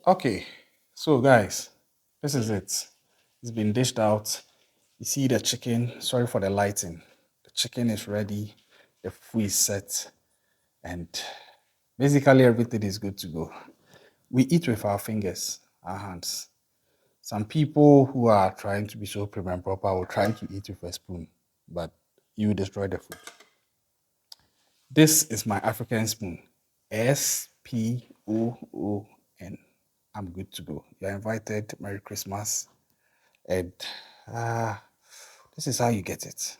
Okay, so guys, this is it. It's been dished out. You see the chicken. Sorry for the lighting. The chicken is ready. The food is set, and basically everything is good to go. We eat with our fingers, our hands. Some people who are trying to be so prim and proper will try to eat with a spoon, but you destroy the food. This is my African spoon. SPOON. I'm good to go. You're invited. Merry Christmas. And ah, this is how you get it.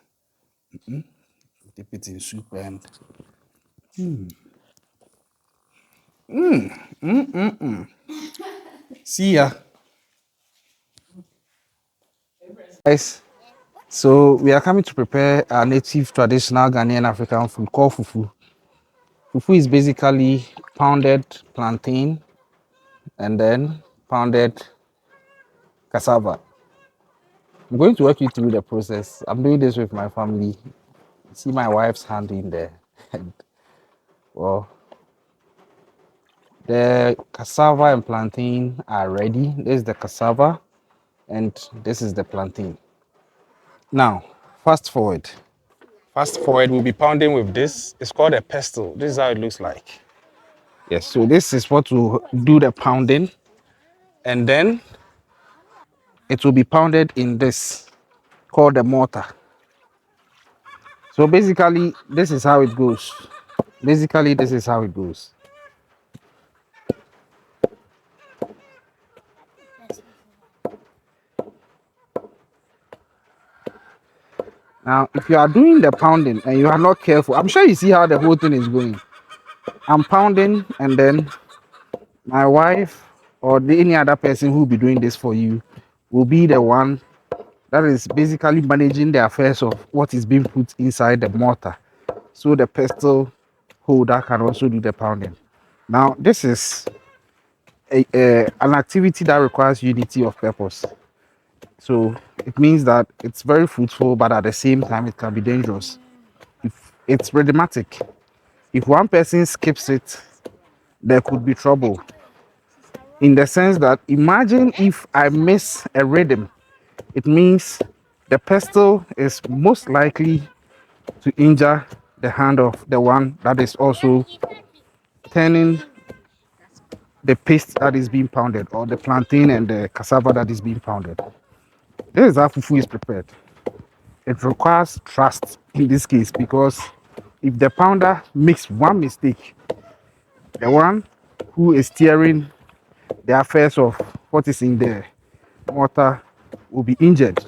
Dip it in soup and see ya. Guys, so we are coming to prepare our native traditional Ghanaian African food called fufu. Fufu is basically pounded plantain and then pounded cassava. I'm going to walk you through the process. I'm doing this with my family. See my wife's hand in there. And, well, the cassava and plantain are ready. This is the cassava and this is the plantain. Now, fast forward. Fast forward, we'll be pounding with this. It's called a pestle. This is how it looks like. Yes, so this is what will do the pounding. And then it will be pounded in this called the mortar. So basically, this is how it goes. Basically, this is how it goes. Now, if you are doing the pounding and you are not careful, I'm sure you see how the whole thing is going. I'm pounding, and then my wife or any other person who will be doing this for you will be the one that is basically managing the affairs of what is being put inside the mortar. So the pestle holder can also do the pounding. Now, this is an activity that requires unity of purpose. So it means that it's very fruitful, but at the same time, it can be dangerous. If it's rhythmatic, if one person skips it, there could be trouble. In the sense that imagine if I miss a rhythm, it means the pestle is most likely to injure the hand of the one that is also turning the paste that is being pounded, or the plantain and the cassava that is being pounded. This is how fufu is prepared. It requires trust in this case, because if the pounder makes one mistake, the one who is steering the affairs of what is in the mortar will be injured.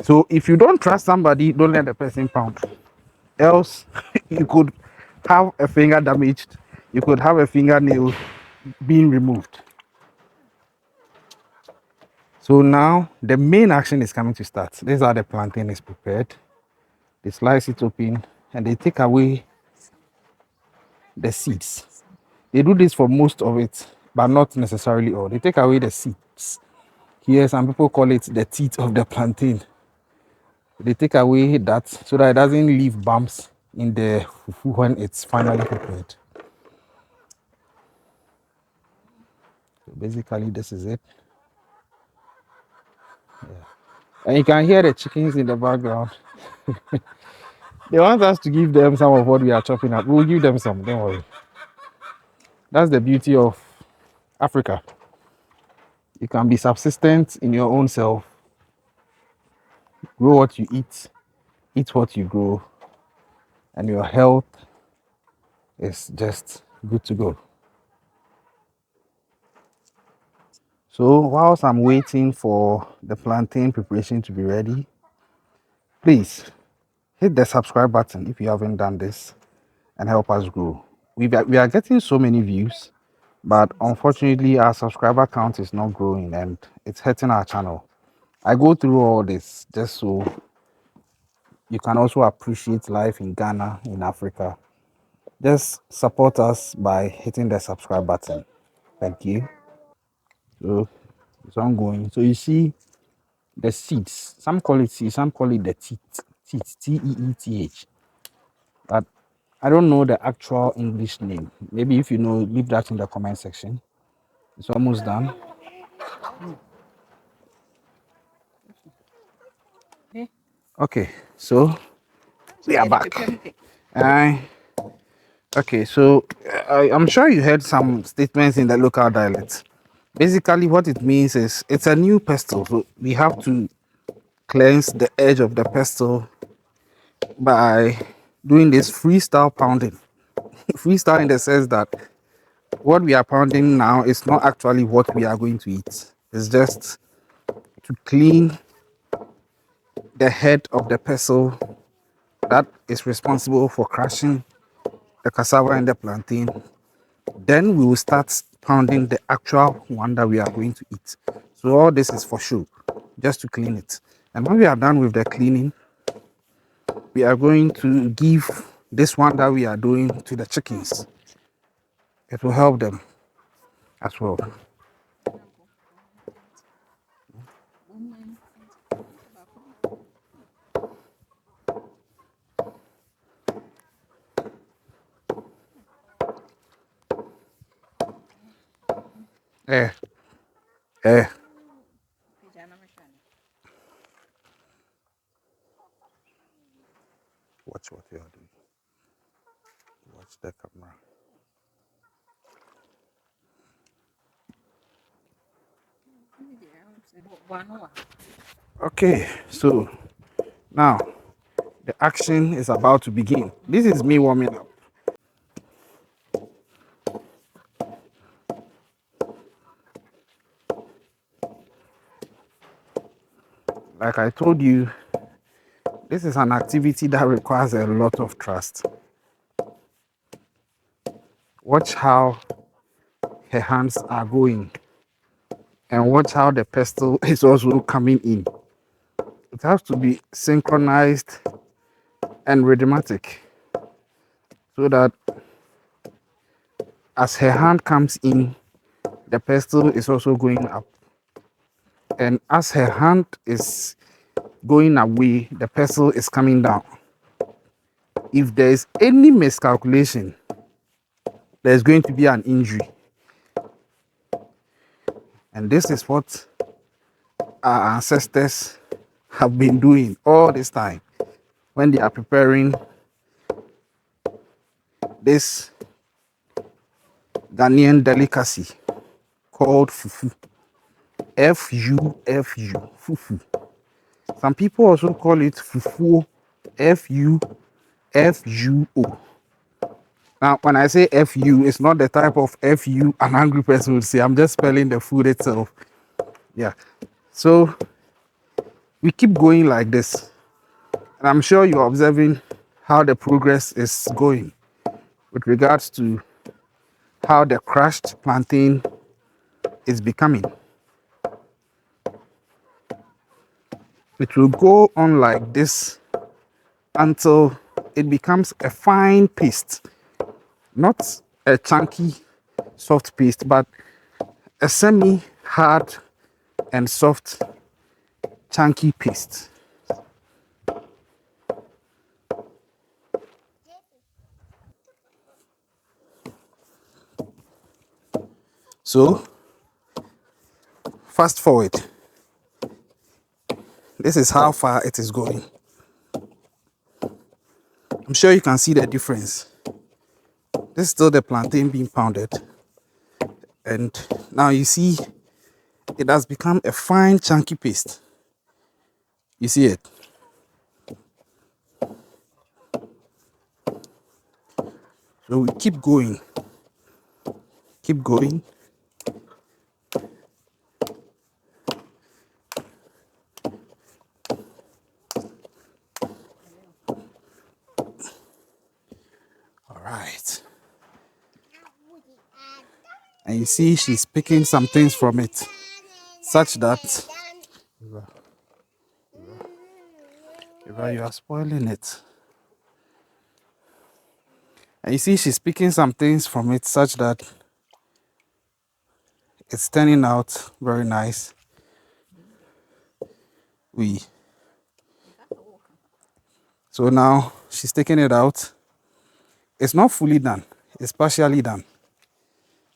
So if you don't trust somebody, don't let the person pound. Else, you could have a finger damaged. You could have a fingernail being removed. So now the main action is coming to start. This is how the plantain is prepared. They slice it open and they take away the seeds. They do this for most of it, but not necessarily all. They take away the seeds. Here, some people call it the teeth of the plantain. They take away that so that it doesn't leave bumps in the fufu when it's finally prepared. So basically, this is it. And you can hear the chickens in the background. They want us to give them some of what we are chopping up. We'll give them some, don't worry. That's the beauty of Africa. You can be subsistent in your own self, grow what you eat what you grow, and your health is just good to go. So whilst I'm waiting for the plantain preparation to be ready, please hit the subscribe button if you haven't done this and help us grow. We are getting so many views, but unfortunately our subscriber count is not growing and it's hurting our channel. I go through all this just so you can also appreciate life in Ghana, in Africa. Just support us by hitting the subscribe button. Thank you. So it's ongoing. So you see the seeds. Some call it seeds, some call it the teeth. Teeth, Teeth. But I don't know the actual English name. Maybe if you know, leave that in the comment section. It's almost done. Okay, so we are back. Uh, okay, so I'm sure you heard some statements in the local dialect. Basically, what it means is it's a new pestle, so we have to cleanse the edge of the pestle by doing this freestyle pounding. Freestyle in the sense that what we are pounding now is not actually what we are going to eat. It's just to clean the head of the pestle that is responsible for crushing the cassava and the plantain. Then we will start pounding the actual one that we are going to eat. So all this is for show, just to clean it. And when we are done with the cleaning, we are going to give this one that we are doing to the chickens. It will help them as well. Eh, eh. Watch what you are doing. Watch the camera. Okay, so now the action is about to begin. This is me warming up. Like I told you, this is an activity that requires a lot of trust. Watch how her hands are going and watch how the pestle is also coming in. It has to be synchronized and rhythmatic so that as her hand comes in, the pestle is also going up. And as her hand is going away, the pestle is coming down. If there is any miscalculation, there's going to be an injury. And this is what our ancestors have been doing all this time when they are preparing this Ghanaian delicacy called fufu. F-U-F-U, fufu. Some people also call it fufu, F-U-F-U-O. Now, when I say F-U, it's not the type of F-U an angry person would say. I'm just spelling the food itself. Yeah. So we keep going like this. And I'm sure you're observing how the progress is going with regards to how the crushed plantain is becoming. It will go on like this until it becomes a fine paste, not a chunky, soft paste, but a semi hard and soft, chunky paste. So, fast forward. This is how far it is going. I'm sure you can see the difference. This is still the plantain being pounded. And now you see it has become a fine, chunky paste. You see it? So we keep going. Keep going. All right. And you see she's picking some things from it, such that you are spoiling it. And you see she's picking some things from it such that it's turning out very nice. So now she's taking it out. It's not fully done, it's partially done.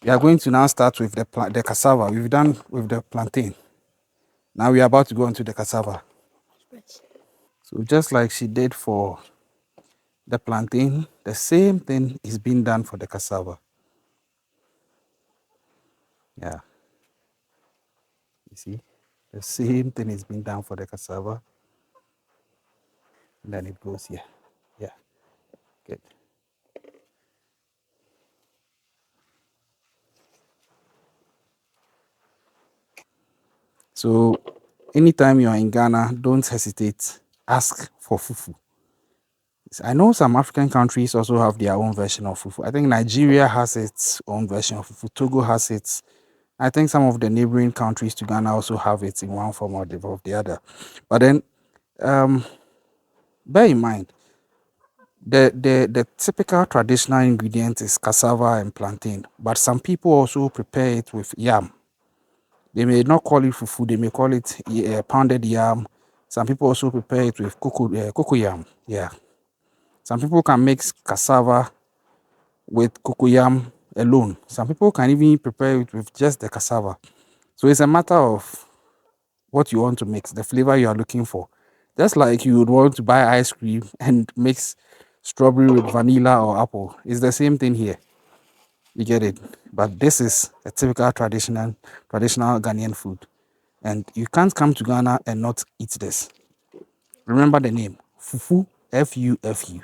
We are going to now start with the cassava. We've done with the plantain. Now we are about to go into the cassava. So just like she did for the plantain, the same thing is being done for the cassava. Yeah, you see, the same thing is being done for the cassava. And then it goes here. Yeah, good. So anytime you are in Ghana, don't hesitate. Ask for fufu. I know some African countries also have their own version of fufu. I think Nigeria has its own version of fufu. Togo has its. I think some of the neighboring countries to Ghana also have it in one form or the other. But then, um, bear in mind, the typical traditional ingredient is cassava and plantain. But some people also prepare it with yam. They may not call it fufu. They may call it pounded yam. Some people also prepare it with cocoa yam. Yeah. Some people can mix cassava with cocoyam alone. Some people can even prepare it with just the cassava. So it's a matter of what you want to mix, the flavor you are looking for. Just like you would want to buy ice cream and mix strawberry with vanilla or apple. It's the same thing here. You get it? But this is a typical traditional Ghanaian food. And you can't come to Ghana and not eat this. Remember the name. Fufu, Fufu.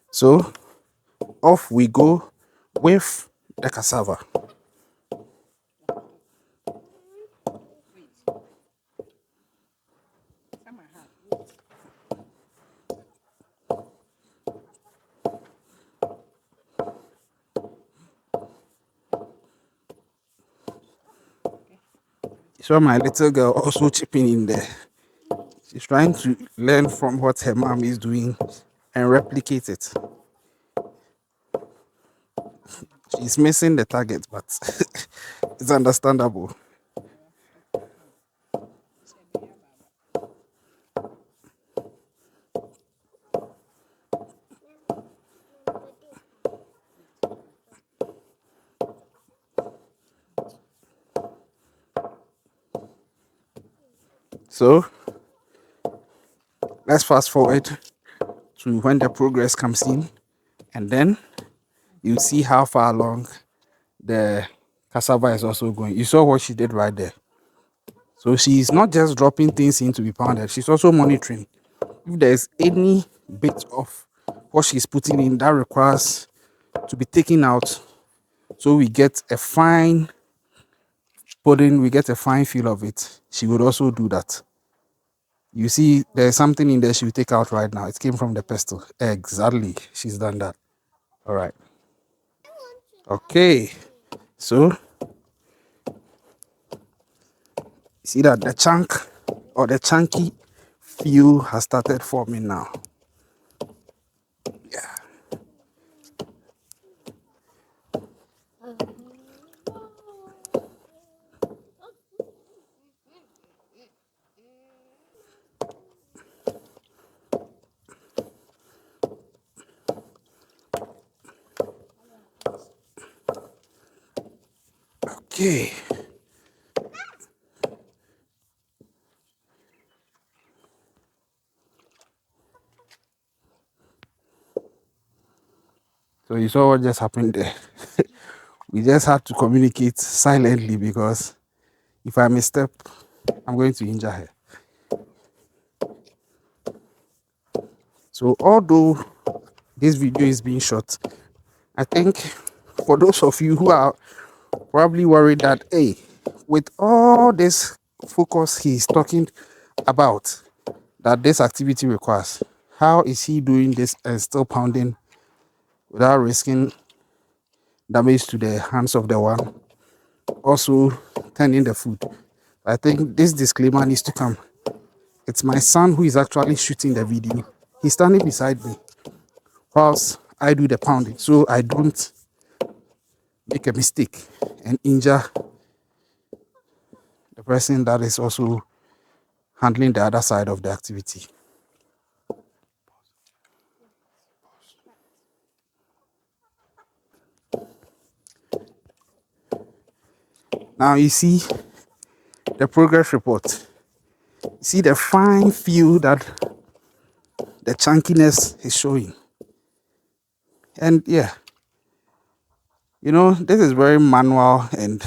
So off we go with the cassava. So my little girl also chipping in there. She's trying to learn from what her mom is doing and replicate it. She's missing the target, but it's understandable. So let's fast forward to when the progress comes in, and then you see how far along the cassava is also going. You saw what she did right there. So she's not just dropping things in to be pounded, she's also monitoring. If there's any bit of what she's putting in that requires to be taken out, so we get a fine pudding, we get a fine feel of it, she would also do that. You see, there's something in there she will take out right now. It came from the pestle. Exactly. She's done that. All right. Okay. So, see that the chunk or the chunky feel has started forming now. Yeah. Okay. So you saw what just happened there. We just had to communicate silently because if I misstep, I'm going to injure her. So although this video is being shot, I think for those of you who are probably worried that, hey, with all this focus he's talking about that this activity requires, how is he doing this and still pounding without risking damage to the hands of the one also turning the food? I think this disclaimer needs to come. It's my son who is actually shooting the video. He's standing beside me whilst I do the pounding, so I don't make a mistake and injure the person that is also handling the other side of the activity. Now you see the progress report. You see the fine feel that the chunkiness is showing. And yeah, this is very manual and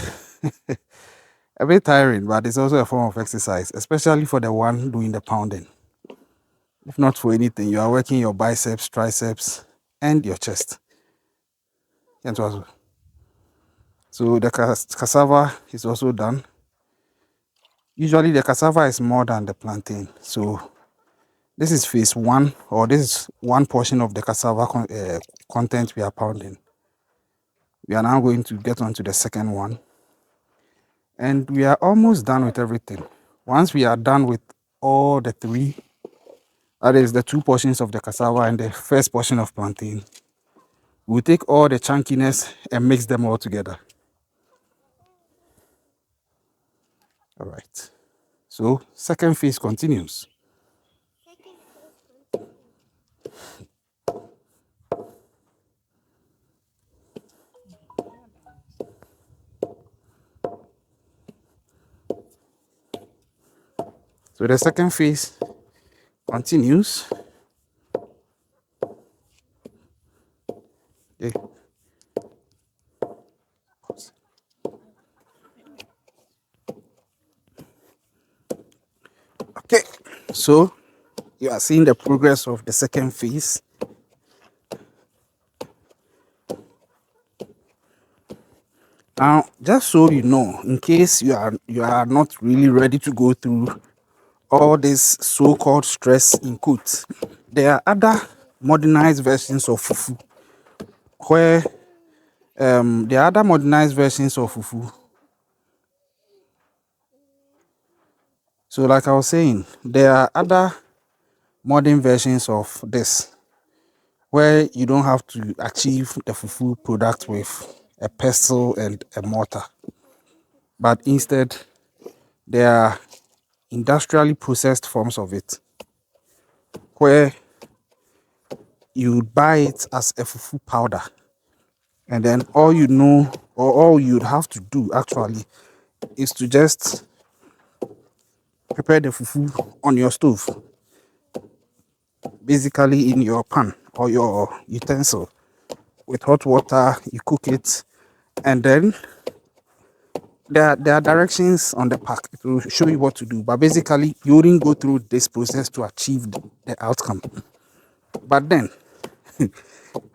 a bit tiring, but it's also a form of exercise, especially for the one doing the pounding. If not for anything, you are working your biceps, triceps, and your chest. And so the cassava is also done. Usually the cassava is more than the plantain. So this is phase one, or this is one portion of the cassava content we are pounding. We are now going to get on to the second one. And we are almost done with everything. Once we are done with all the three, that is the two portions of the cassava and the first portion of plantain, we'll take all the chunkiness and mix them all together. All right. So second phase continues. So the second phase continues. Okay. Okay. So you are seeing the progress of the second phase. Now, just so you know, in case you are not really ready to go through all this so-called stress in quotes, there are other modernized versions of fufu where there are other modernized versions of fufu. So like I was saying, there are other modern versions of this where you don't have to achieve the fufu product with a pestle and a mortar, but instead there are industrially processed forms of it where you buy it as a fufu powder, and then all you know, or all you'd have to do actually, is to just prepare the fufu on your stove, basically in your pan or your utensil with hot water. You cook it, and then there are directions on the pack to show you what to do, but basically you wouldn't go through this process to achieve the outcome. But then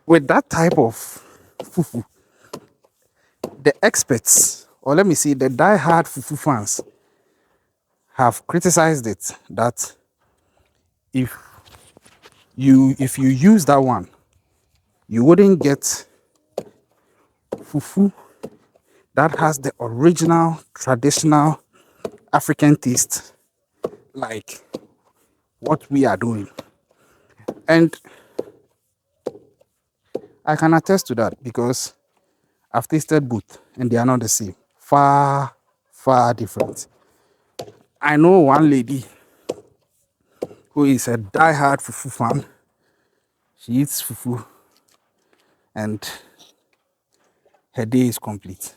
with that type of fufu, the experts, or let me say the die-hard fufu fans, have criticized it that if you use that one, you wouldn't get fufu that has the original traditional African taste like what we are doing. And I can attest to that because I've tasted both and they are not the same. Far, far different. I know one lady who is a die-hard fufu fan. She eats fufu and her day is complete.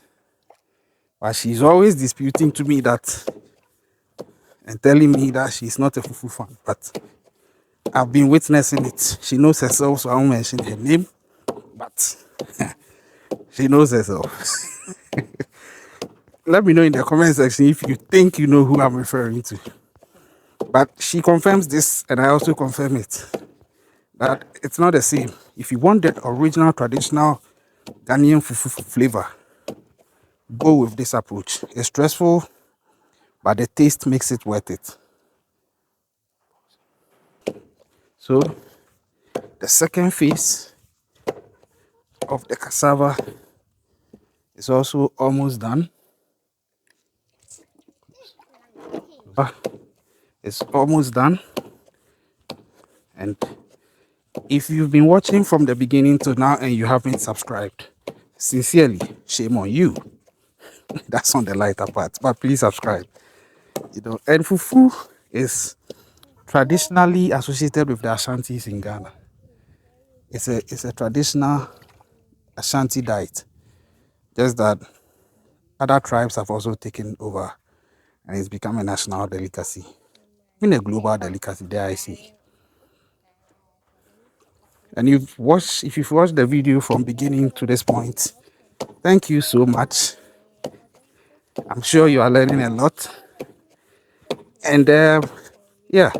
But she's always disputing to me that and telling me that she's not a fufu fan. But I've been witnessing it. She knows herself, so I won't mention her name. But she knows herself. Let me know in the comment section if you think you know who I'm referring to. But she confirms this, and I also confirm it, that it's not the same. If you want that original traditional Ghanaian fufu flavor, go with this approach. It's stressful, but the taste makes it worth it. So the second phase of the cassava is also almost done. It's almost done. And if you've been watching from the beginning to now and you haven't subscribed, sincerely, shame on you. That's on the lighter part, but please subscribe. And fufu is traditionally associated with the Ashantis in Ghana. It's a traditional Ashanti diet. Just that other tribes have also taken over, and it's become a national delicacy, even a global delicacy. There I see. And if you've watched the video from beginning to this point, thank you so much. I'm sure you are learning a lot. And yeah,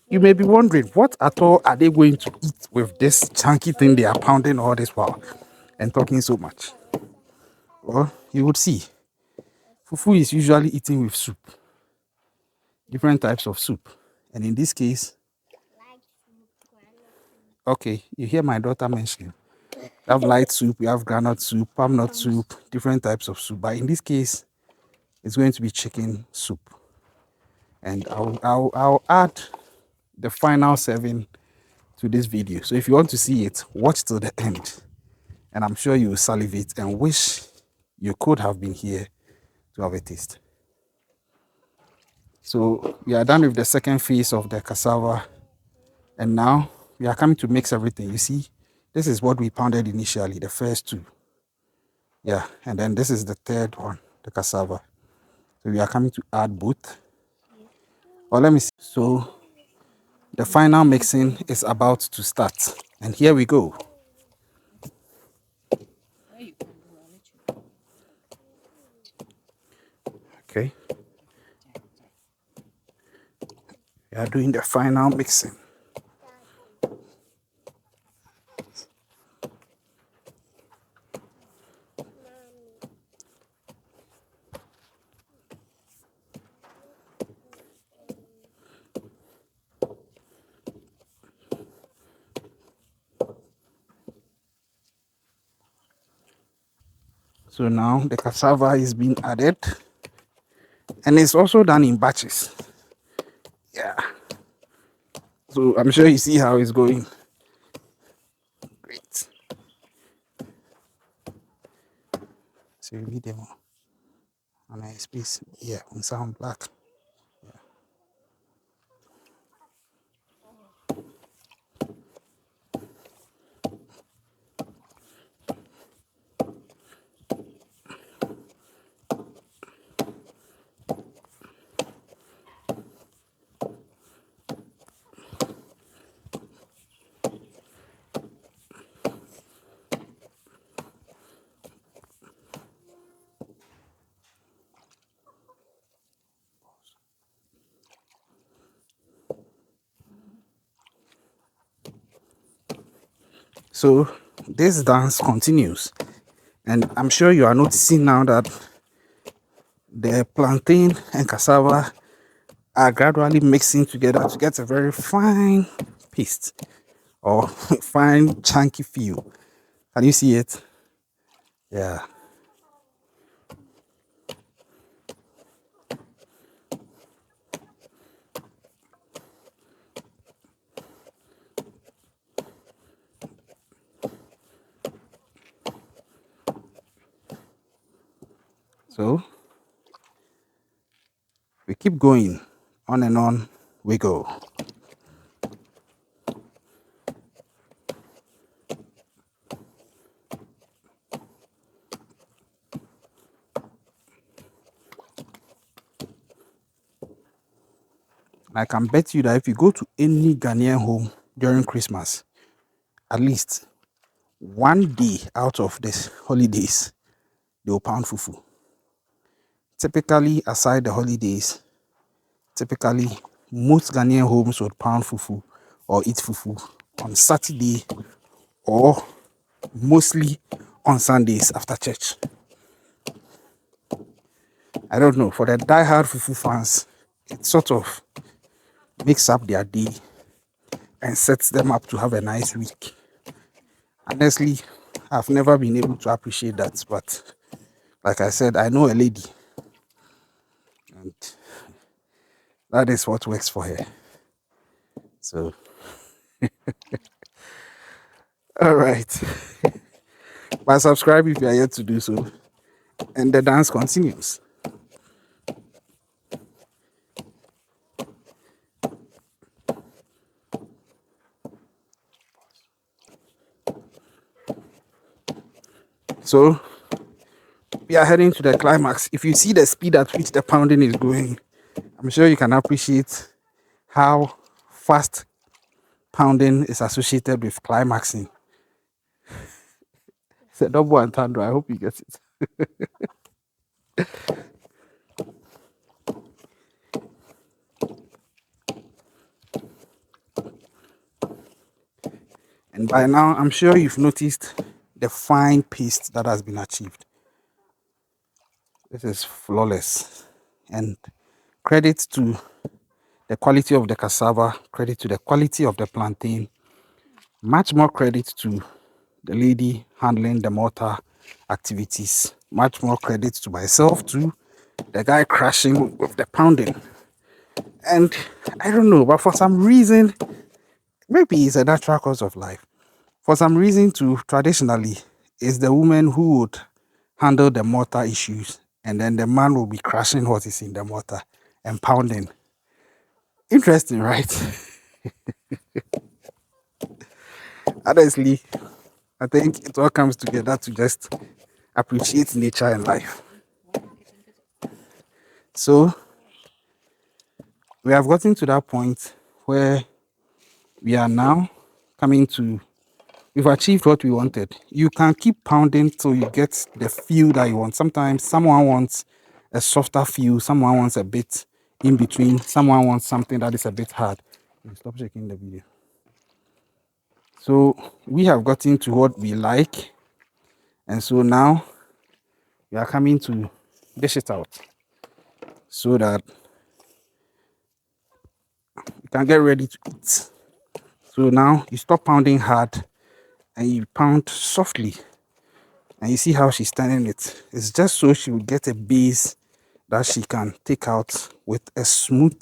you may be wondering, what at all are they going to eat with this chunky thing they are pounding all this while and talking so much? Well, you would see. Fufu is usually eaten with soup, different types of soup. And in this case, okay, you hear my daughter mentioning, we have light soup, we have granite soup, palm nut soup, different types of soup. But in this case, it's going to be chicken soup. And I'll add the final serving to this video. So if you want to see it, watch till the end. And I'm sure you will salivate and wish you could have been here to have a taste. So we are done with the second phase of the cassava. And now we are coming to mix everything. You see, this is what we pounded initially, the first two. Yeah, and then this is the third one, the cassava. So we are coming to add both. Well, let me see. So the final mixing is about to start. And here we go. Okay. We are doing the final mixing. So now the cassava is being added, and it's also done in batches. Yeah. So I'm sure you see how it's going. Great. So you need them on a space. Yeah, on sound black. So this dance continues, and I'm sure you are noticing now that the plantain and cassava are gradually mixing together to get a very fine paste or fine chunky feel. Can you see it? Yeah. So we keep going, on and on we go. I can bet you that if you go to any Ghanaian home during Christmas, at least one day out of this holidays, they will pound fufu. Typically, aside the holidays, typically most Ghanaian homes would pound fufu or eat fufu on Saturday or mostly on Sundays after church. I don't know, for the die-hard fufu fans, it sort of makes up their day and sets them up to have a nice week. Honestly, I've never been able to appreciate that, but like I said, I know a lady, and that is what works for her. So, all right. But subscribe if you are yet to do so, and the dance continues. So, we are heading to the climax. If you see the speed at which the pounding is going, I'm sure you can appreciate how fast pounding is associated with climaxing. It's a double entendre. I hope you get it. And by now, I'm sure you've noticed the fine paste that has been achieved. This is flawless. And credit to the quality of the cassava, credit to the quality of the plantain, much more credit to the lady handling the mortar activities, much more credit to myself, to the guy crashing with the pounding. And I don't know, but for some reason, maybe it's a natural course of life. For some reason, too, traditionally, it's the woman who would handle the mortar issues, and then the man will be crashing what is in the mortar and pounding. Interesting, right? Honestly, I think it all comes together to just appreciate nature and life. So we have gotten to that point where we are now coming to, we've achieved what we wanted. You can keep pounding till you get the feel that you want. Sometimes someone wants a softer feel, someone wants a bit in between, someone wants something that is a bit hard. Stop checking the video. So we have gotten to what we like, and so now we are coming to dish it out so that you can get ready to eat. So now you stop pounding hard and you pound softly. And you see how she's turning it. It's just so she will get a base that she can take out with a smooth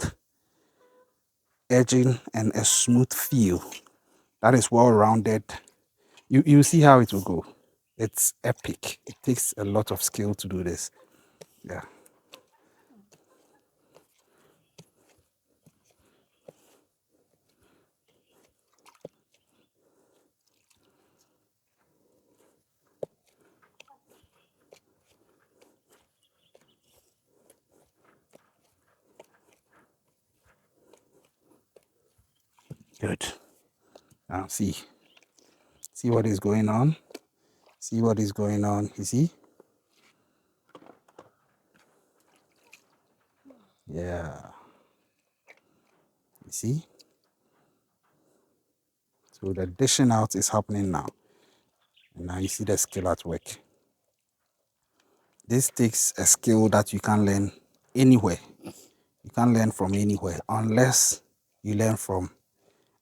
edging and a smooth feel that is well rounded. You see how it will go. It's epic. It takes a lot of skill to do this. Yeah. Good. Now see what is going on. See what is going on. You see? Yeah. You see? So the dishing out is happening now. And now you see the skill at work. This takes a skill that you can learn anywhere. You can't learn from anywhere unless you learn from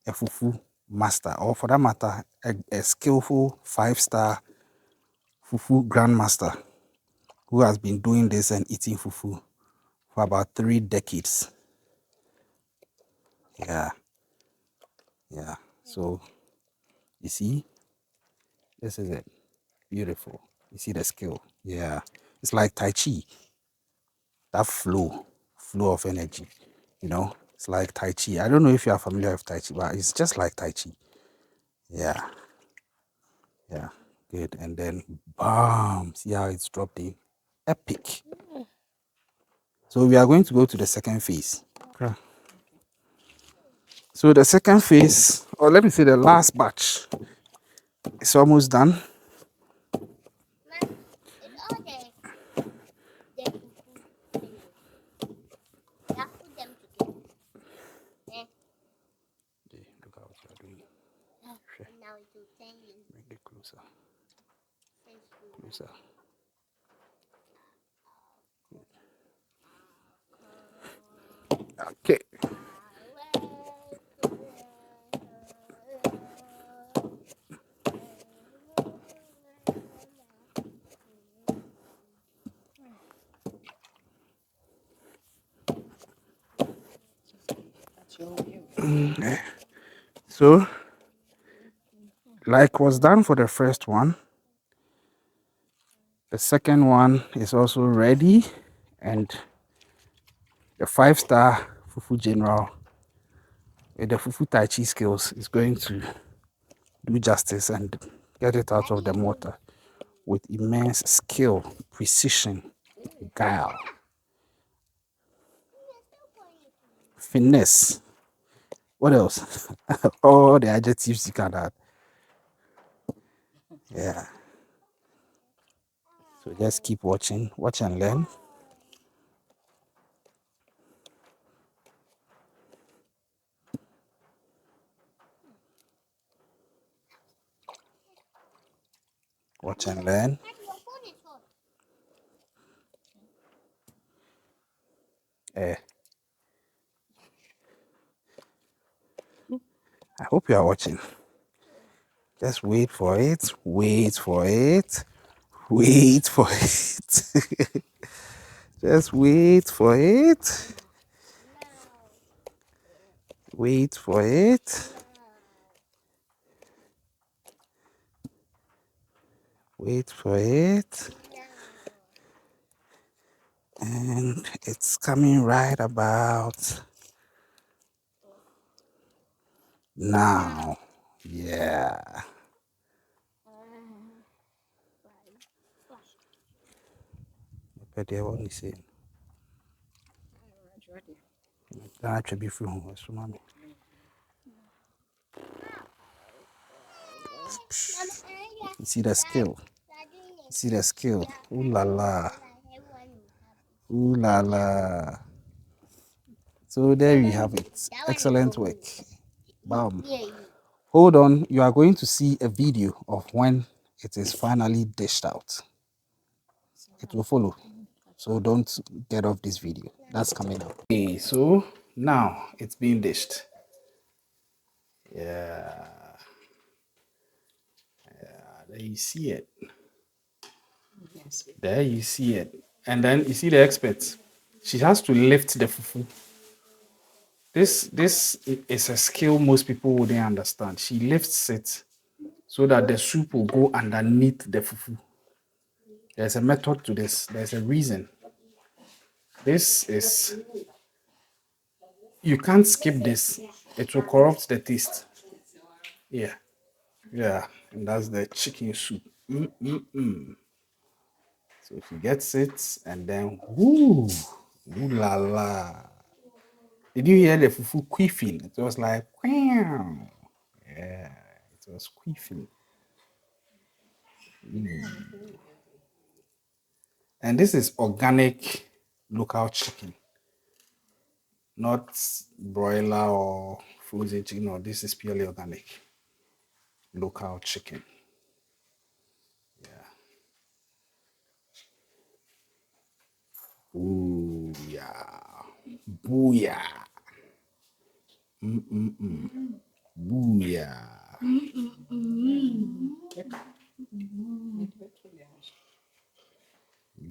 a fufu master, or for that matter, a skillful 5-star fufu grandmaster who has been doing this and eating fufu for about 3 decades. Yeah. So you see, this is it. Beautiful. You see the skill. Yeah. It's like Tai Chi. That flow of energy. It's like Tai Chi. I don't know if you are familiar with Tai Chi, but it's just like Tai Chi. Yeah. Good. And then bam. See how it's dropped in. Epic. So we are going to go to the second phase. Okay. So the second phase, or let me say the last batch, is almost done. Look at what you are doing. Make it closer. Okay. So, like was done for the first one, the second one is also ready, and the 5-star Fufu General with the Fufu Tai Chi skills is going to do justice and get it out of the mortar. with immense skill, precision, guile, finesse. What else? All the adjectives you can add. Yeah. So just keep watching, watch and learn. Watch and learn. Eh, I hope you are watching. Just wait for it. Wait for it. Wait for it. Just wait for it. Wait for it. Wait for it. And it's coming right about now. Yeah. But they want to say, that should be free. So, mommy. You see the skill. You see the skill. Ooh la la. Ooh la la. So there you have it. Excellent work. Bam. Hold on. You are going to see a video of when it is finally dished out. It will follow. So don't get off this video. That's coming up. Okay, so now it's being dished. Yeah. There you see it. There you see it. And then you see the expert. She has to lift the fufu. This is a skill most people wouldn't understand. She lifts it so that the soup will go underneath the fufu. There's a method to this. There's a reason. This is, you can't skip this. It will corrupt the taste. Yeah. Yeah. And that's the chicken soup. So she gets it and then, whoo, ooh la la. Did you hear the fufu queefing? It was like, wow. Yeah, it was queefing. And this is organic local chicken, not broiler or frozen chicken. No, this is purely organic local chicken. Yeah. Ooh, yeah. Booyah. Booyah.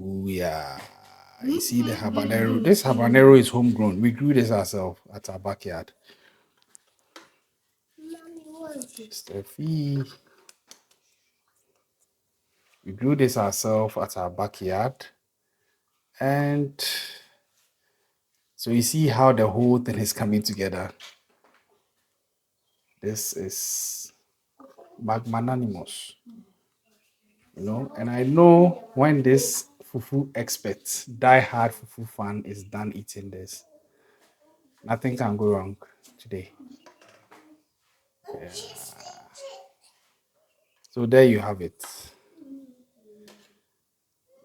Booyah. You see the habanero? This habanero is homegrown. We grew this ourselves at our backyard. Steffi. We grew this ourselves at our backyard. And so you see how the whole thing is coming together. This is magnanimous, you know. And I know when this fufu expert, die-hard fufu fan is done eating this, nothing can go wrong today. Yeah. So there you have it.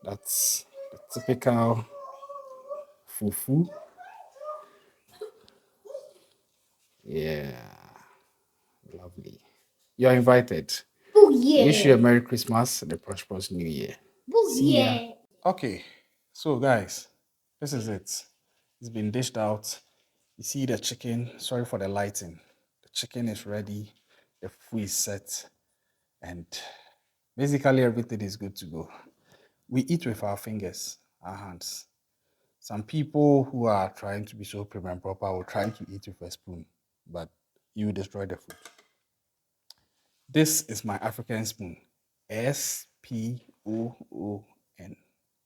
That's the typical fufu. Yeah, lovely. You're invited. Oh, yeah. Wish you a Merry Christmas and a prosperous New Year. Oh, yeah. Okay, so guys, this is it. It's been dished out. You see the chicken. Sorry for the lighting. The chicken is ready. The food is set. And basically everything is good to go. We eat with our fingers, our hands. Some people who are trying to be so prim and proper will try to eat with a spoon, but you destroy the food. This is my African spoon. SPOON.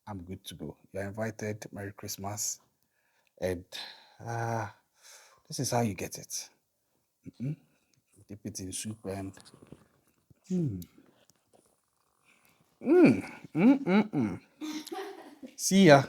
I'm good to go. You're invited. Merry Christmas. And this is how you get it. Dip it in soup and See ya.